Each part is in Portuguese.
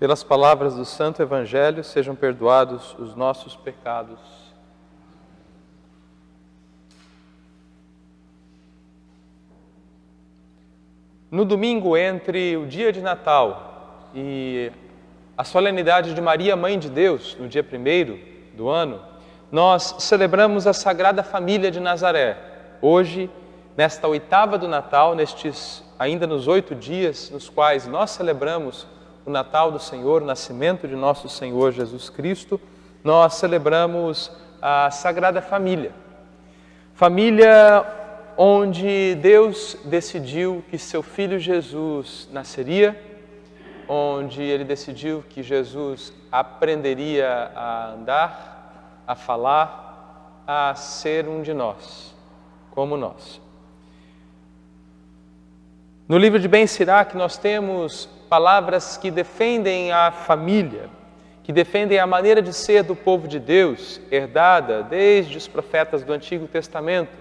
Pelas palavras do Santo Evangelho, sejam perdoados os nossos pecados. No domingo entre o dia de Natal e a solenidade de Maria, Mãe de Deus, no dia 1º do ano, nós celebramos a Sagrada Família de Nazaré. Hoje, nesta oitava do Natal, ainda nos 8 dias nos quais nós celebramos o Natal do Senhor, o nascimento de nosso Senhor Jesus Cristo, nós celebramos a Sagrada Família. Família onde Deus decidiu que seu Filho Jesus nasceria, onde Ele decidiu que Jesus aprenderia a andar, a falar, a ser um de nós, como nós. No livro de Ben Sirac nós temos palavras que defendem a família, que defendem a maneira de ser do povo de Deus, herdada desde os profetas do Antigo Testamento.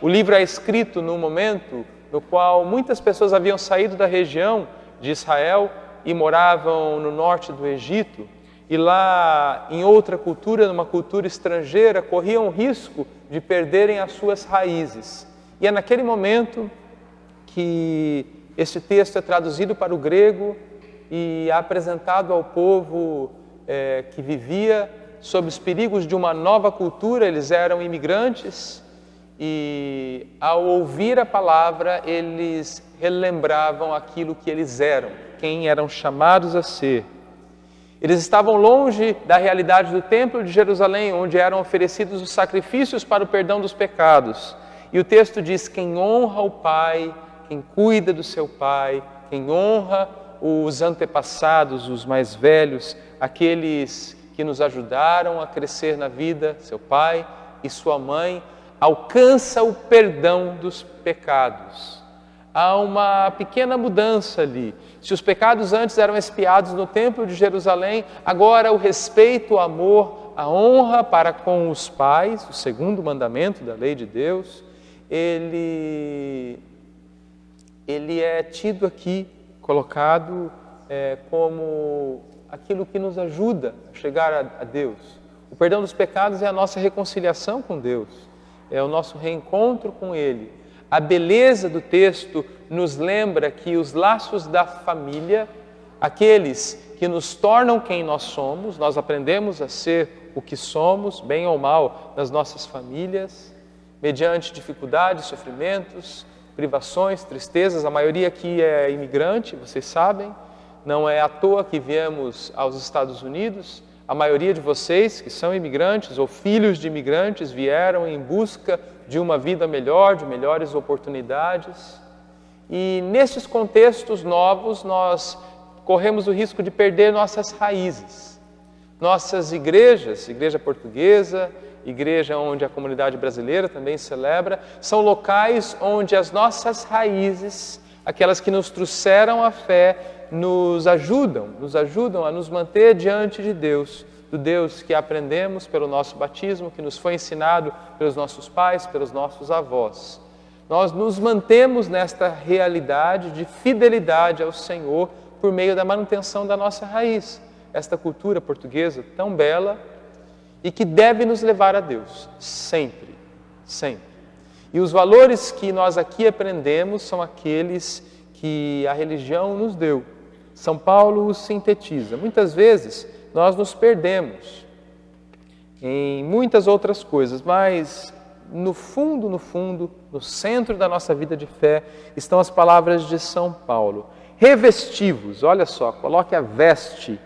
O livro é escrito num momento no qual muitas pessoas haviam saído da região de Israel e moravam no norte do Egito, e lá, em outra cultura, numa cultura estrangeira, corriam o risco de perderem as suas raízes. E é naquele momento que este texto é traduzido para o grego e é apresentado ao povo que vivia sob os perigos de uma nova cultura. Eles eram imigrantes e, ao ouvir a palavra, eles relembravam aquilo que eles eram, quem eram chamados a ser. Eles estavam longe da realidade do Templo de Jerusalém, onde eram oferecidos os sacrifícios para o perdão dos pecados. E o texto diz: quem honra o Pai, quem cuida do seu pai, quem honra os antepassados, os mais velhos, aqueles que nos ajudaram a crescer na vida, seu pai e sua mãe, alcança o perdão dos pecados. Há uma pequena mudança ali. Se os pecados antes eram expiados no Templo de Jerusalém, agora o respeito, o amor, a honra para com os pais, o segundo mandamento da lei de Deus, ele é tido aqui, colocado como aquilo que nos ajuda a chegar a Deus. O perdão dos pecados é a nossa reconciliação com Deus, é o nosso reencontro com Ele. A beleza do texto nos lembra que os laços da família, aqueles que nos tornam quem nós somos, nós aprendemos a ser o que somos, bem ou mal, nas nossas famílias, mediante dificuldades, sofrimentos, privações, tristezas. A maioria aqui é imigrante, vocês sabem, não é à toa que viemos aos Estados Unidos. A maioria de vocês que são imigrantes ou filhos de imigrantes vieram em busca de uma vida melhor, de melhores oportunidades. E nesses contextos novos nós corremos o risco de perder nossas raízes. Nossas igrejas, igreja portuguesa, igreja onde a comunidade brasileira também celebra, são locais onde as nossas raízes, aquelas que nos trouxeram a fé, nos ajudam a nos manter diante de Deus, do Deus que aprendemos pelo nosso batismo, que nos foi ensinado pelos nossos pais, pelos nossos avós. Nós nos mantemos nesta realidade de fidelidade ao Senhor por meio da manutenção da nossa raiz, esta cultura portuguesa tão bela, e que deve nos levar a Deus, sempre, sempre. E os valores que nós aqui aprendemos são aqueles que a religião nos deu. São Paulo os sintetiza. Muitas vezes nós nos perdemos em muitas outras coisas, mas no fundo, no centro da nossa vida de fé, estão as palavras de São Paulo. Revesti-vos, olha só, coloque a veste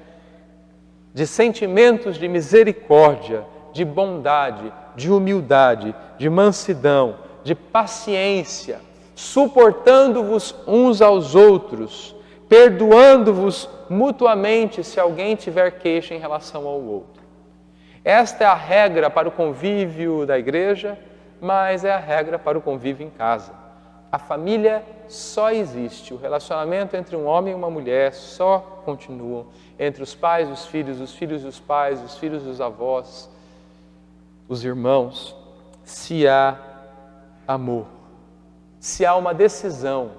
de sentimentos de misericórdia, de bondade, de humildade, de mansidão, de paciência, suportando-vos uns aos outros, perdoando-vos mutuamente se alguém tiver queixa em relação ao outro. Esta é a regra para o convívio da igreja, mas é a regra para o convívio em casa. A família só existe, o relacionamento entre um homem e uma mulher só continua entre os pais e os filhos dos pais, os filhos dos avós, os irmãos, se há amor, se há uma decisão.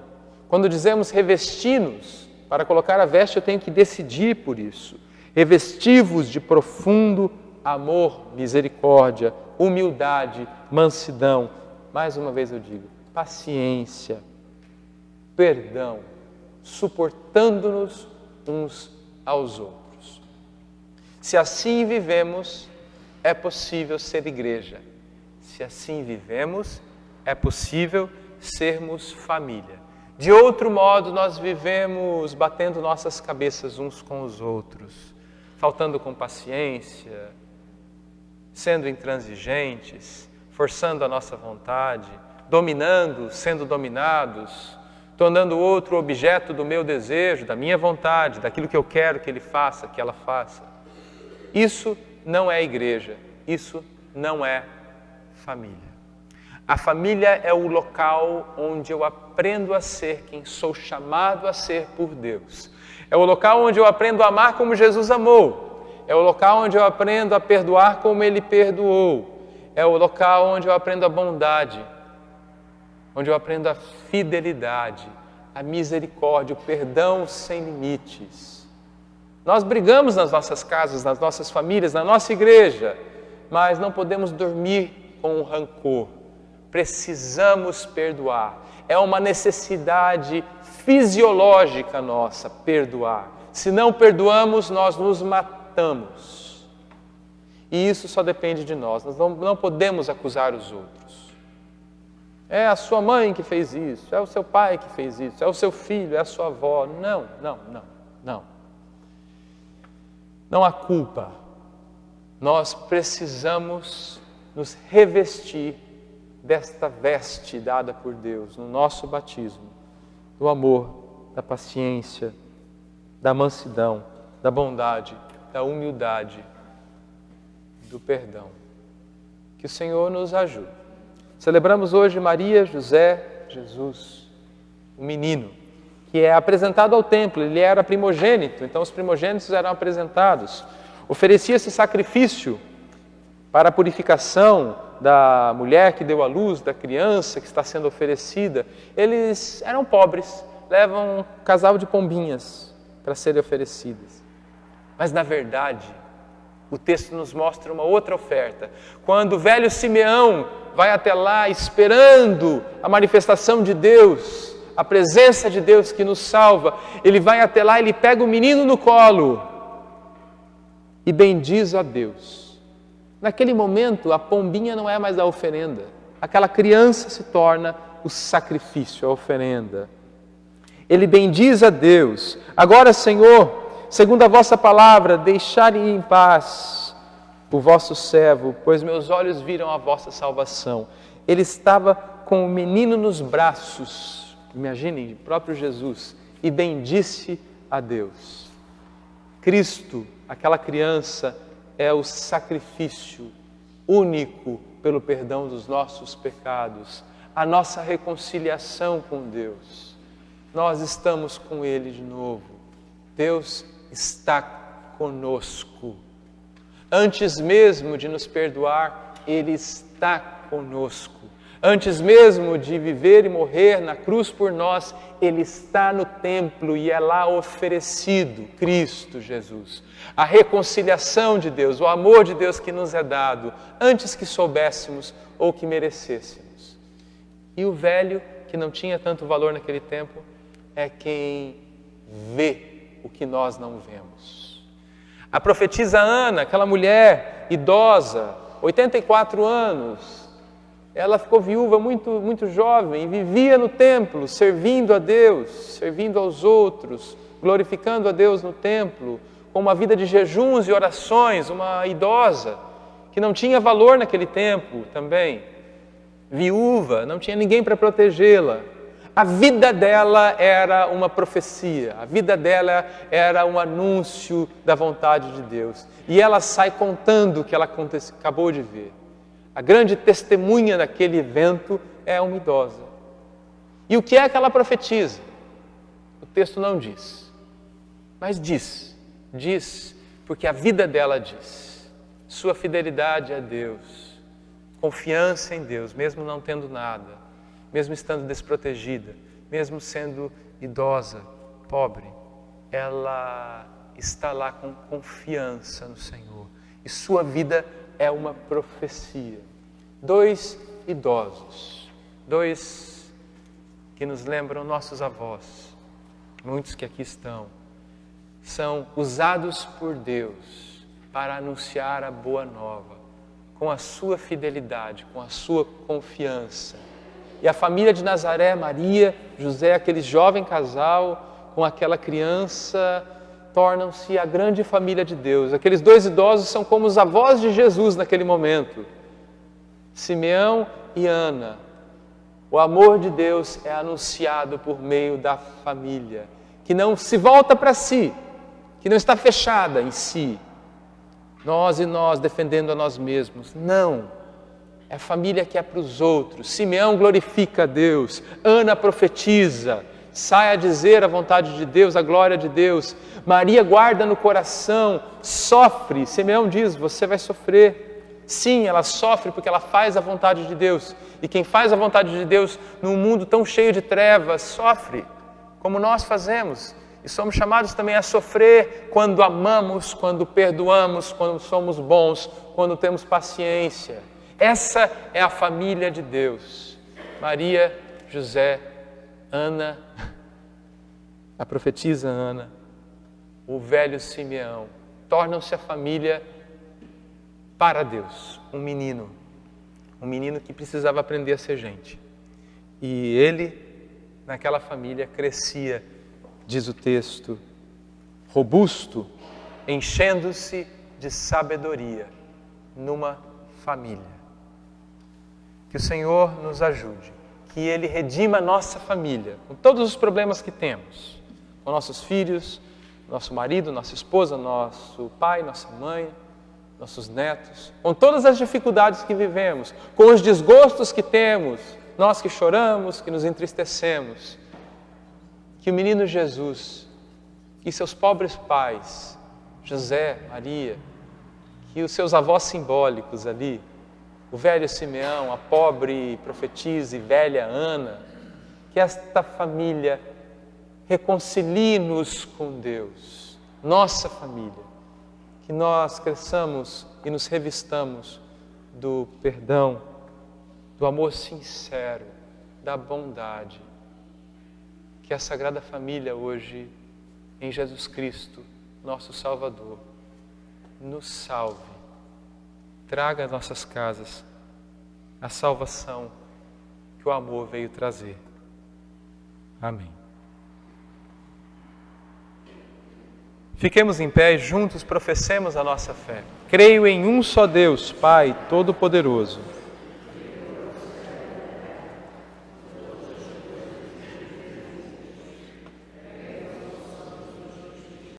Quando dizemos revesti-nos, Para colocar a veste eu tenho que decidir por isso. Revesti-vos de profundo amor, misericórdia, humildade, mansidão. Mais uma vez eu digo, paciência, perdão, suportando-nos uns aos outros. Se assim vivemos, é possível ser igreja. Se assim vivemos, é possível sermos família. De outro modo, nós vivemos batendo nossas cabeças uns com os outros, faltando com paciência, sendo intransigentes, forçando a nossa vontade, dominando, sendo dominados, tornando o outro objeto do meu desejo, da minha vontade, daquilo que eu quero que ele faça, que ela faça. Isso não é igreja, isso não é família. A família é o local onde eu aprendo a ser quem sou chamado a ser por Deus. É o local onde eu aprendo a amar como Jesus amou. É o local onde eu aprendo a perdoar como Ele perdoou. É o local onde eu aprendo a bondade, onde eu aprendo a fidelidade, a misericórdia, o perdão sem limites. Nós brigamos nas nossas casas, nas nossas famílias, na nossa igreja, mas não podemos dormir com o rancor. Precisamos perdoar. É uma necessidade fisiológica nossa, perdoar. Se não perdoamos, nós nos matamos. E isso só depende de nós. Nós não podemos acusar os outros. É a sua mãe que fez isso, é o seu pai que fez isso, é o seu filho, é a sua avó. Não. Não há culpa. Nós precisamos nos revestir desta veste dada por Deus no nosso batismo, do amor, da paciência, da mansidão, da bondade, da humildade, do perdão. Que o Senhor nos ajude. Celebramos hoje Maria, José, Jesus, o menino, que é apresentado ao templo. Ele era primogênito, então os primogênitos eram apresentados. Oferecia-se sacrifício para a purificação da mulher que deu à luz, da criança que está sendo oferecida. Eles eram pobres, levam um casal de pombinhas para serem oferecidas. Mas na verdade, o texto nos mostra uma outra oferta. Quando o velho Simeão vai até lá esperando a manifestação de Deus, a presença de Deus que nos salva, ele vai até lá, ele pega o menino no colo e bendiz a Deus. Naquele momento, a pombinha não é mais a oferenda. Aquela criança se torna o sacrifício, a oferenda. Ele bendiz a Deus. Agora, Senhor, segundo a vossa palavra, deixai em paz o vosso servo, pois meus olhos viram a vossa salvação. Ele estava com o menino nos braços, imaginem, o próprio Jesus, e bendisse a Deus. Cristo, aquela criança, é o sacrifício único pelo perdão dos nossos pecados, a nossa reconciliação com Deus. Nós estamos com Ele de novo. Deus está conosco. Antes mesmo de nos perdoar, Ele está conosco. Antes mesmo de viver e morrer na cruz por nós, Ele está no templo e é lá oferecido Cristo Jesus. A reconciliação de Deus, o amor de Deus que nos é dado, antes que soubéssemos ou que merecêssemos. E o velho, que não tinha tanto valor naquele tempo, é quem vê o que nós não vemos. A profetisa Ana, aquela mulher idosa, 84 anos, ela ficou viúva muito jovem e vivia no templo, servindo a Deus, servindo aos outros, glorificando a Deus no templo, com uma vida de jejuns e orações, uma idosa que não tinha valor naquele tempo também, viúva, não tinha ninguém para protegê-la. A vida dela era uma profecia, a vida dela era um anúncio da vontade de Deus. E ela sai contando o que ela acabou de ver. A grande testemunha daquele evento é uma idosa. E o que é que ela profetiza? O texto não diz, mas diz porque a vida dela diz. Sua fidelidade a Deus, confiança em Deus, mesmo não tendo nada, mesmo estando desprotegida, mesmo sendo idosa, pobre, ela está lá com confiança no Senhor. E sua vida é uma profecia. 2 idosos, 2 que nos lembram nossos avós, muitos que aqui estão, são usados por Deus para anunciar a boa nova, com a sua fidelidade, com a sua confiança. E a família de Nazaré, Maria, José, aquele jovem casal com aquela criança, tornam-se a grande família de Deus. Aqueles 2 idosos são como os avós de Jesus naquele momento. Simeão e Ana. O amor de Deus é anunciado por meio da família, que não se volta para si, que não está fechada em si. Nós defendendo a nós mesmos. Não. É a família que é para os outros. Simeão glorifica a Deus. Ana profetiza. Sai a dizer a vontade de Deus, a glória de Deus. Maria guarda no coração, sofre. Simeão diz, você vai sofrer. Sim, ela sofre porque ela faz a vontade de Deus. E quem faz a vontade de Deus num mundo tão cheio de trevas, sofre, como nós fazemos. E somos chamados também a sofrer quando amamos, quando perdoamos, quando somos bons, quando temos paciência. Essa é a família de Deus. Maria, José, Ana, a profetisa Ana, o velho Simeão, tornam-se a família para Deus. Um menino que precisava aprender a ser gente. E ele, naquela família, crescia, diz o texto, robusto, enchendo-se de sabedoria, numa família. Que o Senhor nos ajude. Que Ele redima a nossa família, com todos os problemas que temos, com nossos filhos, nosso marido, nossa esposa, nosso pai, nossa mãe, nossos netos, com todas as dificuldades que vivemos, com os desgostos que temos, nós que choramos, que nos entristecemos. Que o menino Jesus e seus pobres pais, José, Maria, que os seus avós simbólicos ali, o velho Simeão, a pobre profetisa e velha Ana, que esta família reconcilie-nos com Deus, nossa família, que nós cresçamos e nos revistamos do perdão, do amor sincero, da bondade. Que a Sagrada Família hoje, em Jesus Cristo, nosso Salvador, nos salve. Traga às nossas casas a salvação que o amor veio trazer. Amém. Fiquemos em pé e juntos professemos a nossa fé. Creio em um só Deus, Pai Todo-Poderoso,